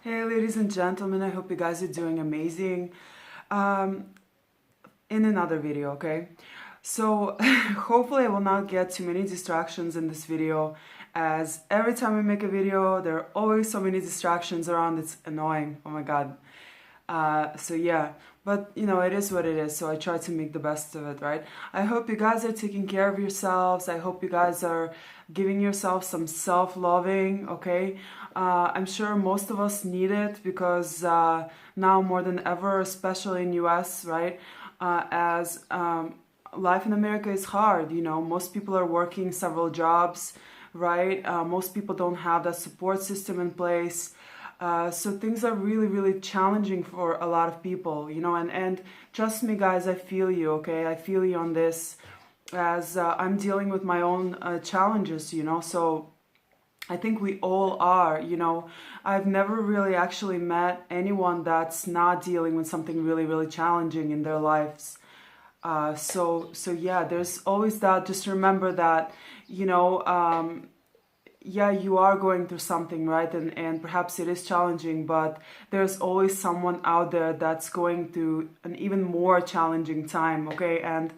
Hey ladies and gentlemen, I hope you guys are doing amazing um, in another video, okay? So hopefully I will not get too many distractions in this video, as every time I make a video there are always so many distractions around. It's annoying, oh my god. So yeah, but you know, it is what it is, so I try to make the best of it, right? I hope you guys are taking care of yourselves. I hope you guys are giving yourself some self-loving, okay? I'm sure most of us need it because now more than ever, especially in US, right? As life in America is hard, you know, most people are working several jobs, right? Most people don't have that support system in place. So things are really, really challenging for a lot of people, you know, and trust me, guys, I feel you, okay? I feel you on this as I'm dealing with my own challenges, you know, so I think we all are, you know. I've never really actually met anyone that's not dealing with something really, really challenging in their lives. So yeah, there's always that. Just remember that, you know, yeah, you are going through something, right? And perhaps it is challenging, but there's always someone out there that's going through an even more challenging time, okay? And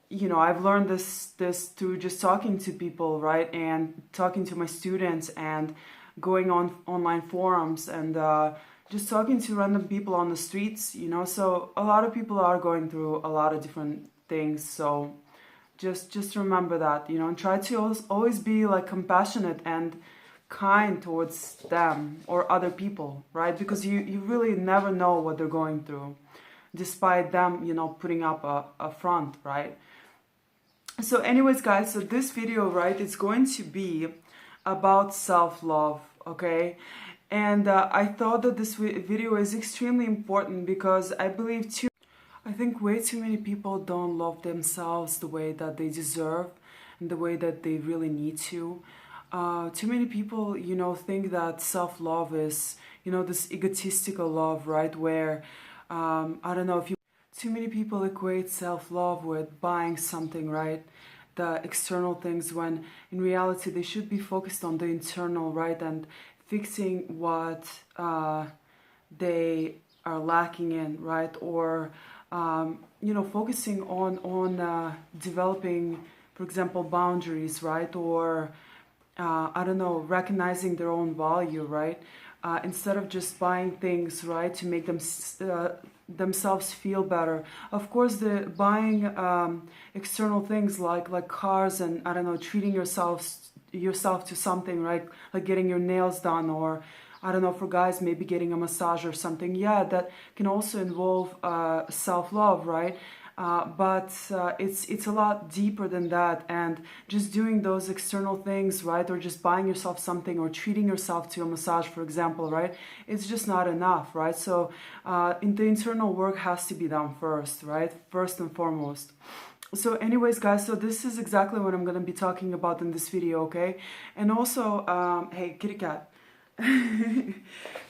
you know, I've learned this through just talking to people, right? And talking to my students and going on online forums and just talking to random people on the streets, you know. So a lot of people are going through a lot of different things. So just remember that, you know, and try to always be like compassionate and kind towards them or other people, right? Because you really never know what they're going through, despite them, you know, putting up a front, right? So anyways, guys, so this video, right, it's going to be about self-love, okay? And I thought that this video is extremely important because I think way too many people don't love themselves the way that they deserve and the way that they really need to. Too many people, you know, think that self-love is, you know, this egotistical love, right? Where, I don't know if you, too many people equate self-love with buying something, right? The external things, when in reality they should be focused on the internal, right? And fixing what they are lacking in, right? Or you know, focusing on developing, for example, boundaries, right? Or I don't know, recognizing their own value, right? Instead of just buying things, right, to make them themselves feel better. Of course, the buying external things like cars and I don't know, treating yourself to something, right? Like getting your nails done, or I don't know, for guys, maybe getting a massage or something. Yeah, that can also involve self-love, right? But it's a lot deeper than that, and just doing those external things, right, or just buying yourself something or treating yourself to a massage, for example, right, it's just not enough, right? So the internal work has to be done first, right, first and foremost. So anyways, guys, so this is exactly what I'm going to be talking about in this video, okay? And also, hey, kitty cat.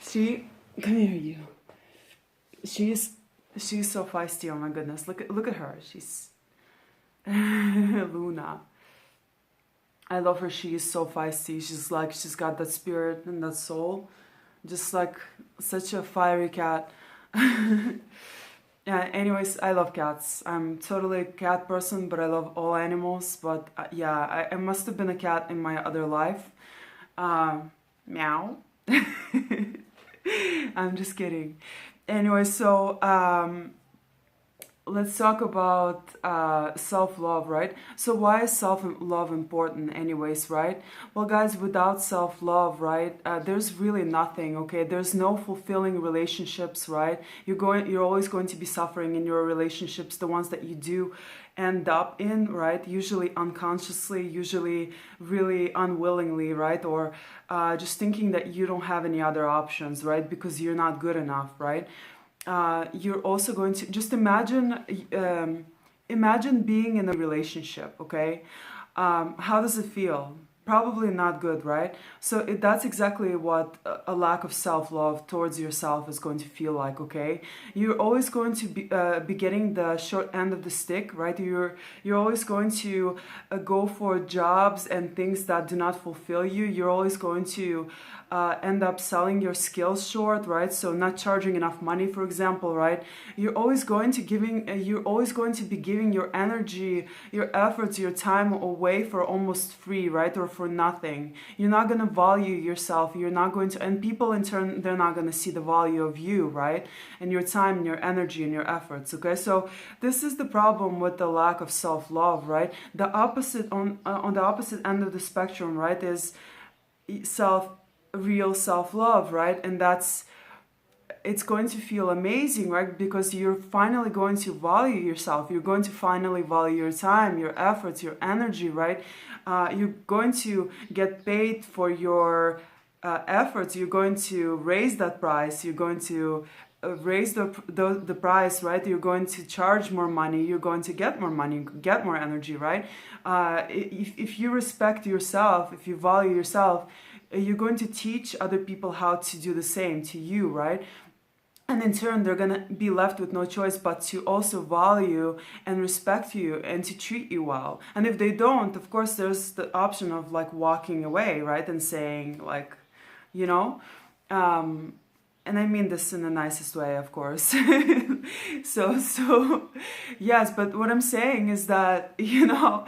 She, come here, you. She's she's so feisty. Oh my goodness, look at her. She's Luna. I love her. She is so feisty. She's got that spirit and that soul, just like such a fiery cat. Yeah. Anyways, I love cats. I'm totally a cat person, but I love all animals. But yeah, I must have been a cat in my other life. Meow. I'm just kidding. Anyway, so let's talk about self-love, right? So why is self-love important anyways, right? Well, guys, without self-love, right, there's really nothing, okay? There's no fulfilling relationships, right? You're always going to be suffering in your relationships, the ones that you do end up in, right? Usually unconsciously, usually really unwillingly, right? Or just thinking that you don't have any other options, right? Because you're not good enough, right? You're also going to just imagine being in a relationship, okay? How does it feel? Probably not good, right? So that's exactly what a lack of self-love towards yourself is going to feel like, okay? You're always going to be getting the short end of the stick, right? You're always going to go for jobs and things that do not fulfill you. You're always going to end up selling your skills short, right? So not charging enough money, for example, right? You're always going to be giving your energy, your efforts, your time away for almost free, right? Or for nothing. You're not going to value yourself. You're not going to, and people in turn, they're not going to see the value of you, right? And your time and your energy and your efforts, okay? So this is the problem with the lack of self-love, right? The opposite, on the opposite end of the spectrum, right, is real self-love, right? And it's going to feel amazing, right? Because you're finally going to value yourself. You're going to finally value your time, your efforts, your energy, right? You're going to get paid for your efforts. You're going to raise that price. You're going to raise the price, right? You're going to charge more money. You're going to get more money, get more energy, right? If you respect yourself, if you value yourself, you're going to teach other people how to do the same to you, right? And in turn, they're going to be left with no choice but to also value and respect you and to treat you well. And if they don't, of course, there's the option of like walking away, right? And saying like, you know, and I mean this in the nicest way, of course. so yes, but what I'm saying is that, you know,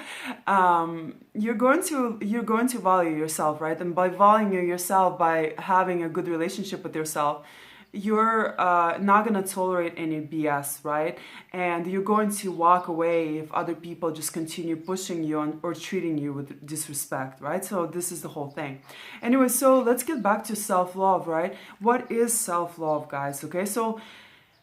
you're going to value yourself, right? And by valuing yourself, by having a good relationship with yourself, you're not going to tolerate any BS, right? And you're going to walk away if other people just continue pushing you on, or treating you with disrespect, right? So this is the whole thing. Anyway, so let's get back to self-love, right? What is self-love, guys? Okay, so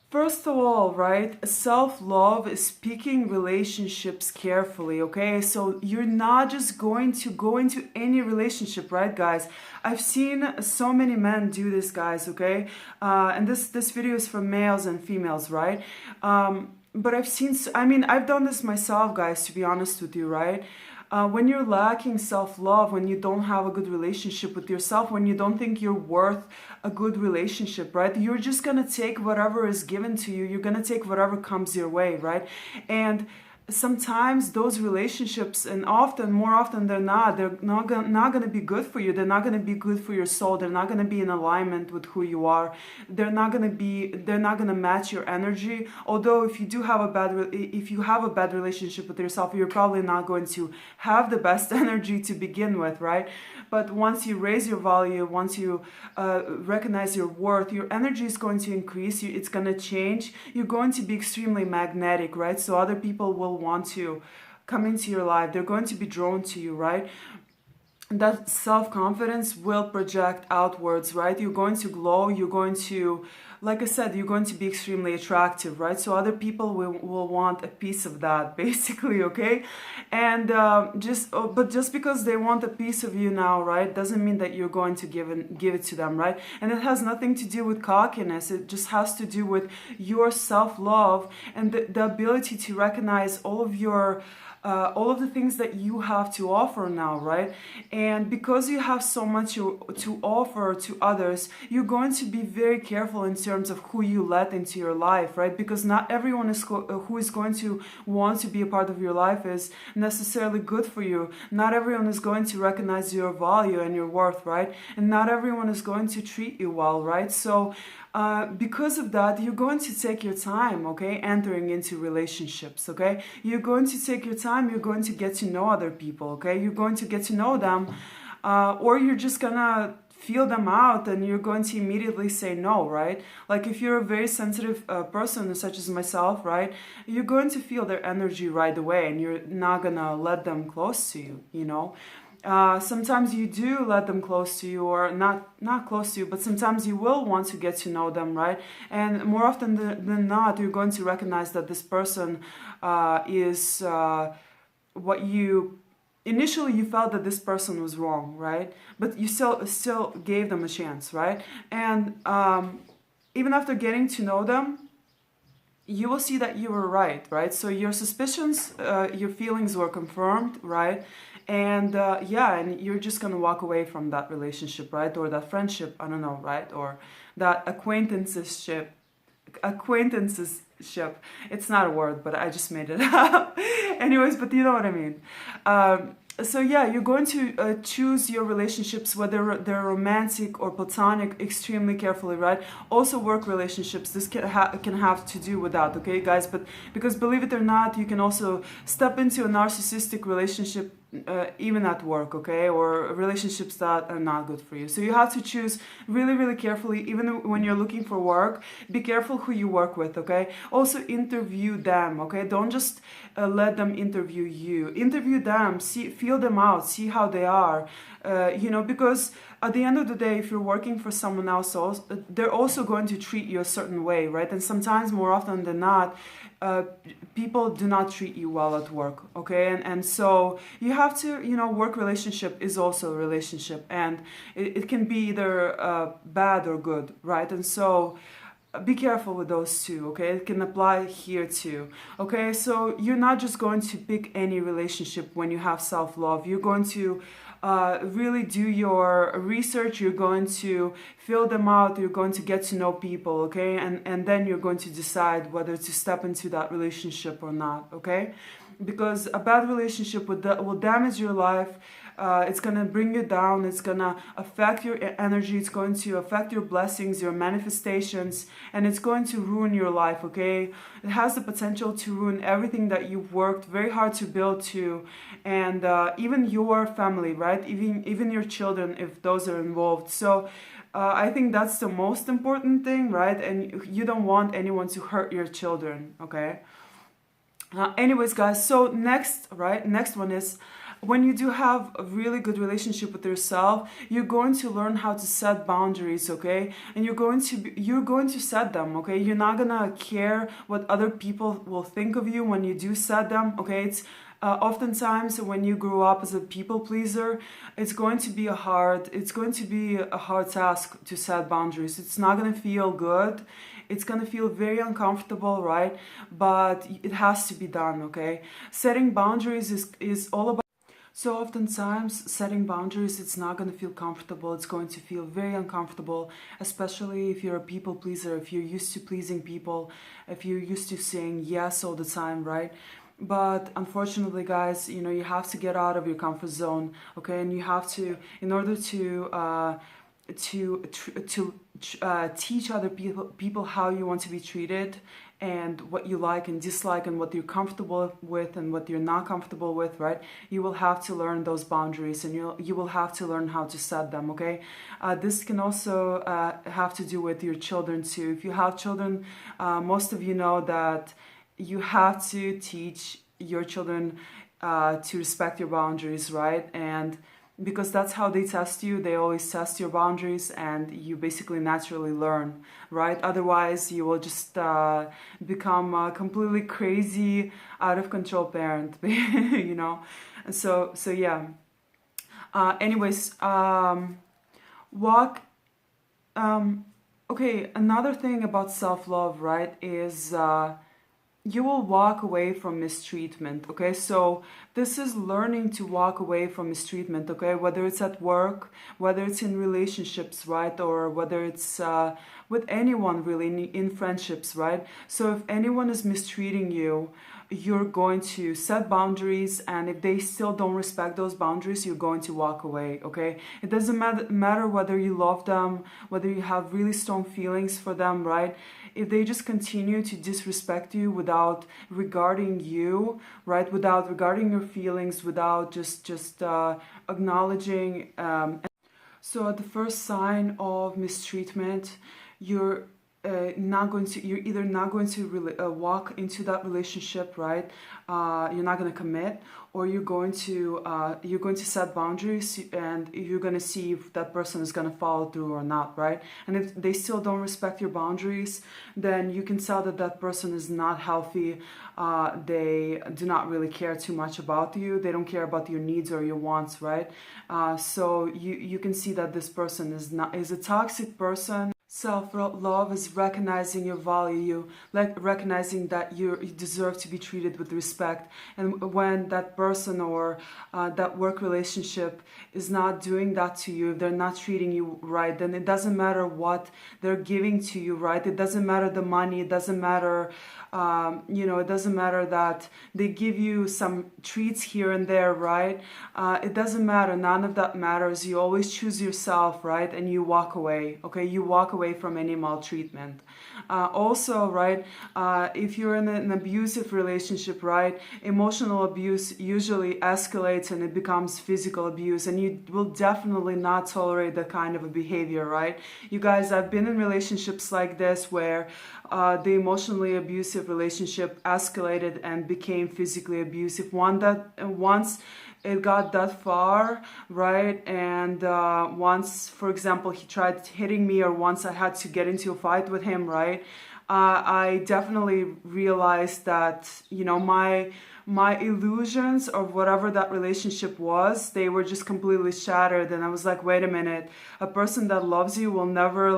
first of all, right, self-love is picking relationships carefully, okay? So you're not just going to go into any relationship, right, guys? I've seen so many men do this, guys, okay? And this video is for males and females, right? But I've done this myself, guys, to be honest with you, right? When you're lacking self-love, when you don't have a good relationship with yourself, when you don't think you're worth a good relationship, right? You're just going to take whatever is given to you. You're going to take whatever comes your way, right? And sometimes those relationships, and more often than not, they're not going to be good for you. They're not going to be good for your soul. They're not going to be in alignment with who you are. They're not going to match your energy. Although if you have a bad relationship with yourself, you're probably not going to have the best energy to begin with, right? But once you raise your value, once you recognize your worth, your energy is going to increase. It's going to change. You're going to be extremely magnetic, right? So other people will want to come into your life. They're going to be drawn to you, right? That self-confidence will project outwards, right? You're going to glow. You're going to, like I said, you're going to be extremely attractive, right? So other people will want a piece of that, basically, okay? And just because they want a piece of you now, right, doesn't mean that you're going to give it to them, right? And it has nothing to do with cockiness. It just has to do with your self-love and the ability to recognize all of the things that you have to offer now, right? And because you have so much to offer to others, you're going to be very careful in terms of who you let into your life, right? Because not everyone who is going to want to be a part of your life is necessarily good for you. Not everyone is going to recognize your value and your worth, right? And not everyone is going to treat you well, right? So because of that, you're going to take your time, okay, entering into relationships, okay? You're going to take your time, you're going to get to know other people, okay? You're going to get to know them, or you're just gonna feel them out and you're going to immediately say no, right? Like if you're a very sensitive person, such as myself, right, you're going to feel their energy right away and you're not gonna let them close to you, you know? Sometimes you do let them close to you, or not close to you, but sometimes you will want to get to know them, right? And more often than not, you're going to recognize that this person is what you... Initially, you felt that this person was wrong, right? But you still gave them a chance, right? And even after getting to know them, you will see that you were right? So your suspicions, your feelings were confirmed, right? And and you're just gonna walk away from that relationship, right? Or that friendship, I don't know, right? Or that acquaintanceship. It's not a word, but I just made it up. Anyways, but you know what I mean. so yeah, you're going to choose your relationships, whether they're romantic or platonic, extremely carefully, right? Also work relationships, this can have to do with that, okay guys? But because believe it or not, you can also step into a narcissistic relationship even at work, okay? Or relationships that are not good for you. So you have to choose really, really carefully. Even when you're looking for work, be careful who you work with, okay? Also interview them, okay? Don't just let them interview you. Interview them, feel them out, see how they are, you know, because at the end of the day, if you're working for someone else, they're also going to treat you a certain way, right? And sometimes, more often than not, people do not treat you well at work, okay? And so you have to, you know, work relationship is also a relationship, and it can be either bad or good, right? And so be careful with those two, okay? It can apply here too, okay? So you're not just going to pick any relationship when you have self-love. You're going to really do your research. You're going to fill them out. You're going to get to know people, okay? And then you're going to decide whether to step into that relationship or not, okay? Because a bad relationship will damage your life. It's going to bring you down. It's going to affect your energy. It's going to affect your blessings, your manifestations, and it's going to ruin your life, okay? It has the potential to ruin everything that you've worked very hard to build to, and even your family, right? Even your children, if those are involved. So I think that's the most important thing, right? And you don't want anyone to hurt your children, okay? Anyways, guys, so next one is, when you do have a really good relationship with yourself, you're going to learn how to set boundaries, okay? And you're going to set them, okay? You're not gonna care what other people will think of you when you do set them, okay? It's oftentimes when you grow up as a people pleaser, it's going to be a hard task to set boundaries. It's not gonna feel good. It's gonna feel very uncomfortable, right? But it has to be done, okay? Setting boundaries is all about. So oftentimes, setting boundaries, it's not going to feel comfortable. It's going to feel very uncomfortable, especially if you're a people pleaser, if you're used to pleasing people, if you're used to saying yes all the time, right? But unfortunately, guys, you know, you have to get out of your comfort zone, okay? And you have to, in order to teach other people how you want to be treated, and what you like and dislike, and what you're comfortable with and what you're not comfortable with, right? You will have to learn those boundaries, and you will have to learn how to set them, okay? This can also have to do with your children too. If you have children, most of you know that you have to teach your children to respect your boundaries, right? And because that's how they test you. They always test your boundaries, and you basically naturally learn, right? Otherwise, you will just become a completely crazy, out of control parent, you know? And so yeah. Anyways, okay, another thing about self-love, right, is you will walk away from mistreatment, okay? So this is learning to walk away from mistreatment, okay? Whether it's at work, whether it's in relationships, right? Or whether it's with anyone really, in friendships, right? So if anyone is mistreating you, you're going to set boundaries, and if they still don't respect those boundaries, you're going to walk away, okay? It doesn't matter whether you love them, whether you have really strong feelings for them, right? If they just continue to disrespect you without regarding you, right? Without regarding your feelings, without just acknowledging. So at the first sign of mistreatment, you're either not going to really walk into that relationship, right? You're not going to commit, or you're going to set boundaries, and you're going to see if that person is going to follow through or not, right? And if they still don't respect your boundaries, then you can tell that that person is not healthy. They do not really care too much about you. They don't care about your needs or your wants, right? So you can see that this person is a toxic person. Self-love is recognizing your value, like recognizing that you deserve to be treated with respect. And when that person or that work relationship is not doing that to you, if they're not treating you right, then it doesn't matter what they're giving to you, right? It doesn't matter the money, it doesn't matter, it doesn't matter that they give you some treats here and there, right? It doesn't matter. None of that matters. You always choose yourself, right? And you walk away, okay? You walk away from any maltreatment. Also, right, if you're in an abusive relationship, right, emotional abuse usually escalates and it becomes physical abuse, and you will definitely not tolerate that kind of a behavior, right? You guys, I've been in relationships like this where the emotionally abusive relationship escalated and became physically abusive. Once it got that far, right? And once, for example, he tried hitting me, or once I had to get into a fight with him, right? I definitely realized that, my illusions of whatever that relationship was, they were just completely shattered. And I was like, wait a minute, a person that loves you will never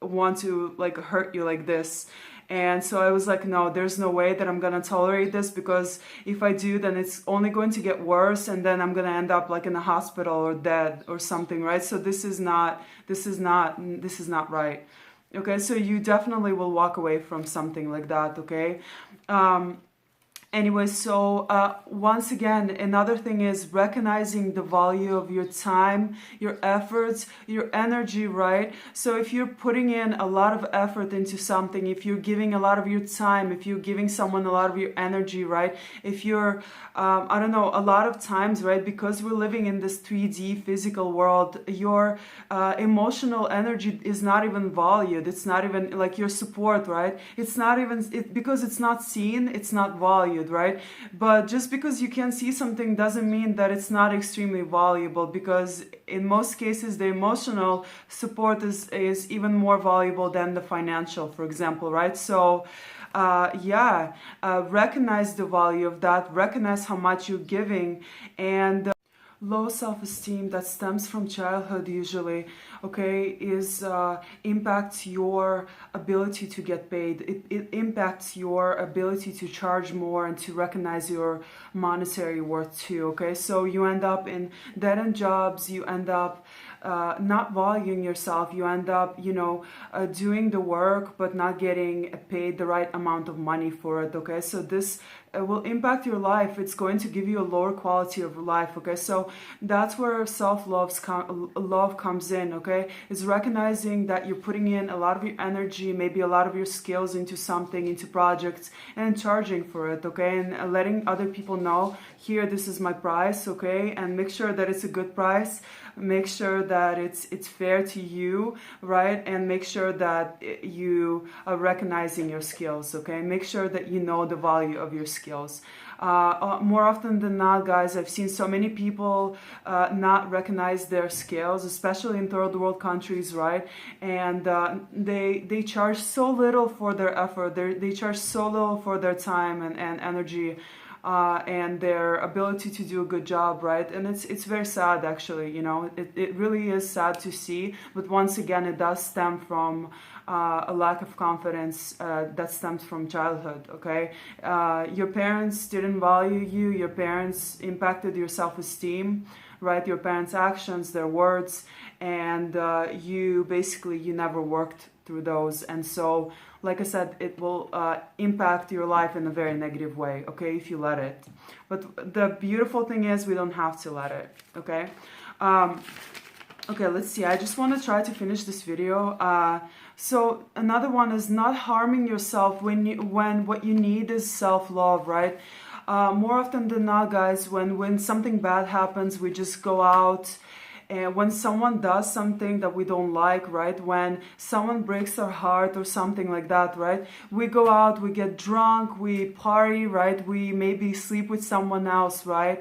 want to hurt you like this. And so I was like, no, there's no way that I'm gonna tolerate this, because if I do, then it's only going to get worse, and then I'm gonna end up in a hospital or dead or something, right? So this is not right. Okay, so you definitely will walk away from something like that, okay? Anyway, so once again, another thing is recognizing the value of your time, your efforts, your energy, right? So if you're putting in a lot of effort into something, if you're giving a lot of your time, if you're giving someone a lot of your energy, right? If you're, a lot of times, right, because we're living in this 3D physical world, your emotional energy is not even valued. It's not even like your support, right? It's not even, because it's not seen, it's not valued, right? But just because you can see something doesn't mean that it's not extremely valuable, because in most cases the emotional support is even more valuable than the financial, for example, right? So recognize the value of that, recognize how much you're giving. And low self-esteem that stems from childhood usually, okay, impacts your ability to get paid. It impacts your ability to charge more and to recognize your monetary worth too, okay? So you end up in dead-end jobs, you end up not valuing yourself, you end up, doing the work but not getting paid the right amount of money for it, okay? So this will impact your life. It's going to give you a lower quality of life, okay? So that's where love comes in, okay? It's recognizing that you're putting in a lot of your energy, maybe a lot of your skills into something, into projects, and charging for it, okay? And letting other people know, here, this is my price, okay? And make sure that it's a good price. Make sure that it's fair to you, right? And make sure that you are recognizing your skills, okay? Make sure that you know the value of your skills. More often than not, guys, I've seen so many people not recognize their skills, especially in third world countries, right? And they charge so little for their effort. They charge so little for their time and energy. And their ability to do a good job, right? And it's very sad, actually, it really is sad to see. But once again, it does stem from a lack of confidence that stems from childhood, okay? Your parents didn't value you, your parents impacted your self-esteem, right? Your parents' actions, their words, and you never worked through those. And so, like I said, it will impact your life in a very negative way, okay, if you let it. But the beautiful thing is we don't have to let it, okay? Okay, let's see. I just want to try to finish this video. So another one is not harming yourself when what you need is self-love, right? More often than not, guys, when something bad happens, we just go out. And when someone does something that we don't like, right? When someone breaks our heart or something like that, right? We go out, we get drunk, we party, right? We maybe sleep with someone else, right?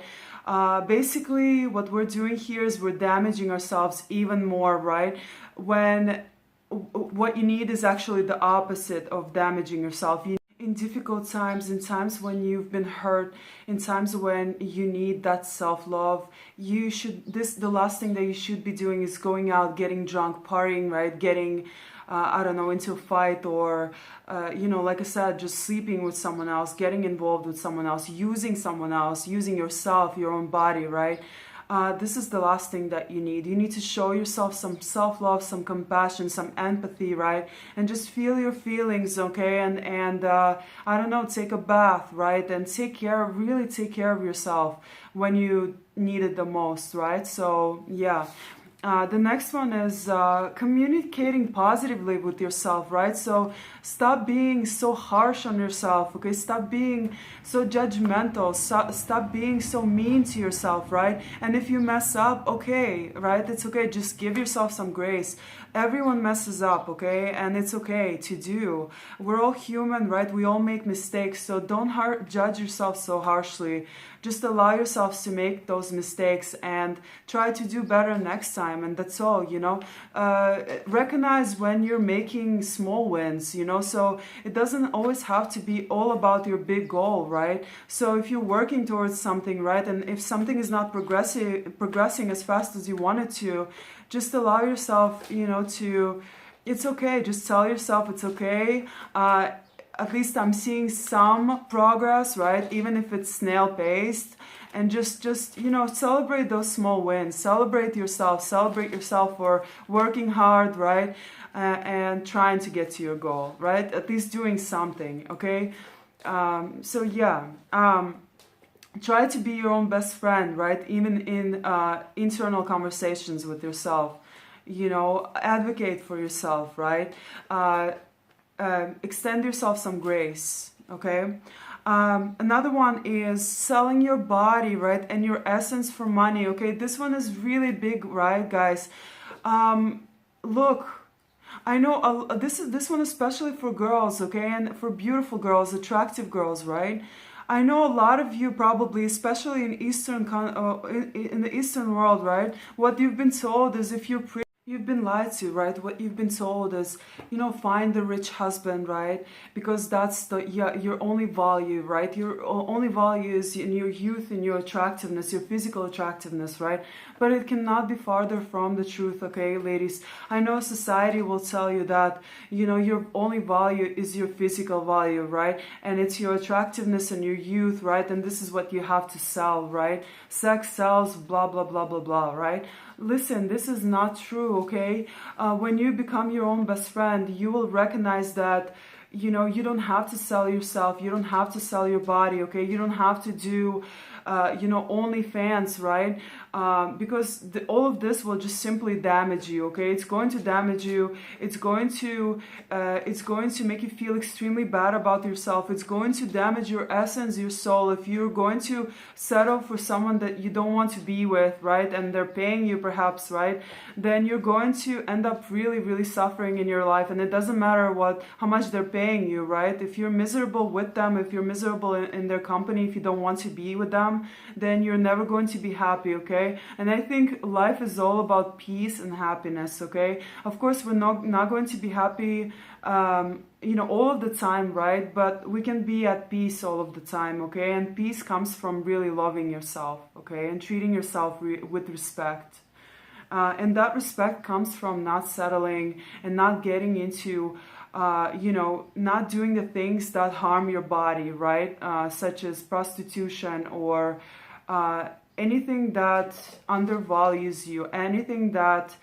Basically, what we're doing here is we're damaging ourselves even more, right? When what you need is actually the opposite of damaging yourself. In difficult times, in times when you've been hurt, in times when you need that self-love, the last thing that you should be doing is going out, getting drunk, partying, right? Getting I don't know, into a fight, or you know, like I said, just sleeping with someone else, getting involved with someone else, using someone else, using yourself, your own body, right? This is the last thing that you need. You need to show yourself some self-love, some compassion, some empathy, right? And just feel your feelings, okay? And I don't know, take a bath, right? And really take care of yourself when you need it the most, right? So yeah. The next one is communicating positively with yourself, right? So stop being so harsh on yourself, okay? Stop being so judgmental. Stop being so mean to yourself, right? And if you mess up, okay, right? It's okay. Just give yourself some grace. Everyone messes up, okay? And it's okay to do. We're all human, right? We all make mistakes. So don't judge yourself so harshly. Just allow yourselves to make those mistakes and try to do better next time. And that's all, you know. Recognize when you're making small wins, you know. So it doesn't always have to be all about your big goal, right? So if you're working towards something, right, and if something is not progressing as fast as you want it to, just allow yourself, you know, to, it's okay. Just tell yourself it's okay. At least I'm seeing some progress, right? Even if it's snail-paced. And just you know, celebrate those small wins. Celebrate yourself for working hard, right? And trying to get to your goal, right? At least doing something, okay? So yeah, try to be your own best friend, right? Even in internal conversations with yourself. You know, advocate for yourself, right? Extend yourself some grace, okay? Another one is selling your body, right, and your essence for money, okay? This one is really big, right, guys? Look, I know this one especially for girls, okay, and for beautiful girls, attractive girls, right? I know a lot of you probably, especially in in the Eastern world, right? What you've been told is if you're pretty, you've been lied to, right? What you've been told is, you know, find the rich husband, right? Because that's your only value, right? Your only value is in your youth and your attractiveness, your physical attractiveness, right? But it cannot be farther from the truth, okay, ladies? I know society will tell you that, you know, your only value is your physical value, right? And it's your attractiveness and your youth, right? And this is what you have to sell, right? Sex sells, blah, blah, blah, blah, blah, right? Listen, this is not true, okay? When you become your own best friend, you will recognize that, you know, you don't have to sell yourself. You don't have to sell your body, okay? You don't have to do, you know, OnlyFans, right? Because all of this will just simply damage you, okay? It's going to damage you. It's going to make you feel extremely bad about yourself. It's going to damage your essence, your soul. If you're going to settle for someone that you don't want to be with, right? And they're paying you perhaps, right? Then you're going to end up really, really suffering in your life. And it doesn't matter how much they're paying you, right? If you're miserable with them, if you're miserable in their company, if you don't want to be with them, then you're never going to be happy, okay? And I think life is all about peace and happiness, okay? Of course, we're not going to be happy, you know, all of the time, right? But we can be at peace all of the time, okay? And peace comes from really loving yourself, okay? And treating yourself with respect. And that respect comes from not settling and not getting into, you know, not doing the things that harm your body, right? Such as prostitution or anything that undervalues you, anything that,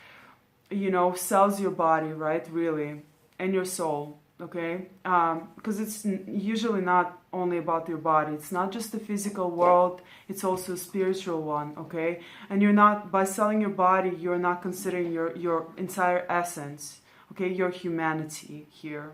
you know, sells your body, right? Really, and your soul, okay? Because it's usually not only about your body. It's not just the physical world, it's also a spiritual one, okay? And you're not, by selling your body, you're not considering your entire essence, okay? Your humanity here.